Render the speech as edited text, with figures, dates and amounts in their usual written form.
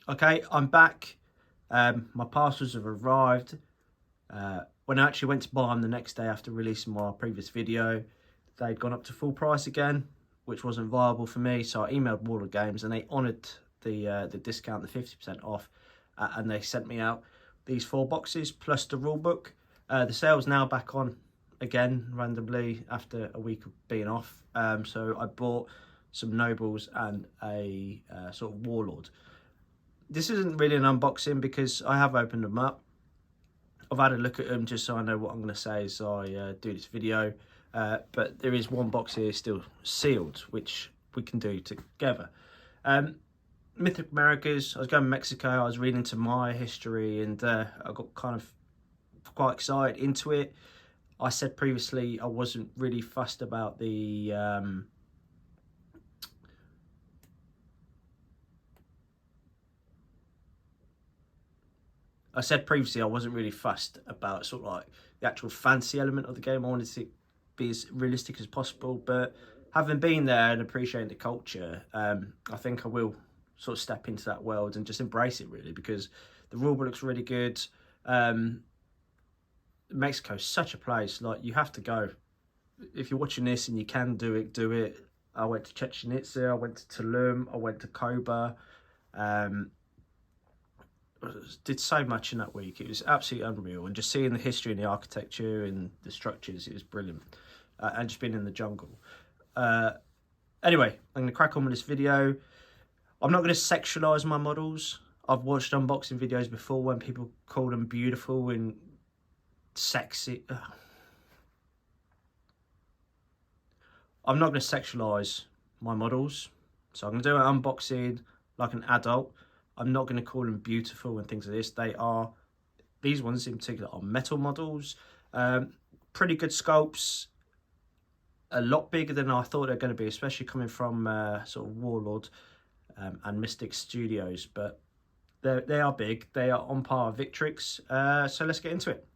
Okay, I'm back. My parcels have arrived. When I actually went to buy them the next day after releasing my previous video, they'd gone up to full price again, which wasn't viable for me. So I emailed Warlord Games and they honoured the discount, the 50% off, and they sent me out these 4 boxes plus the rule book. The sale's now back on again randomly after a week of being off. So I bought some nobles and a sort of warlord. This isn't really an unboxing because I have opened them up. I've had a look at them just so I know what I'm going to say as I do this video. But there is one box here still sealed, which we can do together. Mythic Americas, I was going to Mexico, I was reading into my history and I got kind of quite excited into it. I said previously I wasn't really fussed about the I wasn't really fussed about sort of like the actual fancy element of the game. I wanted to be as realistic as possible, but having been there and appreciating the culture, I think I will sort of step into that world and just embrace it really, because the rulebook looks really good. Mexico's such a place, like you have to go. If you're watching this and you can do it, do it. I went to Chichen Itza, I went to Tulum, I went to Coba. Did so much in that week. It was absolutely unreal, and just seeing the history and the architecture and the structures, it was brilliant. And just being in the jungle. Anyway, I'm going to crack on with this video. I'm not going to sexualize my models. I've watched unboxing videos before when people call them beautiful and sexy. I'm not going to sexualize my models, so I'm going to do an unboxing like an adult. I'm not going to call them beautiful and things like this. These ones in particular are metal models. Pretty good sculpts. A lot bigger than I thought they're going to be, especially coming from sort of Warlord and Mystic Studios. But they are big. They are on par with Victrix. So let's get into it.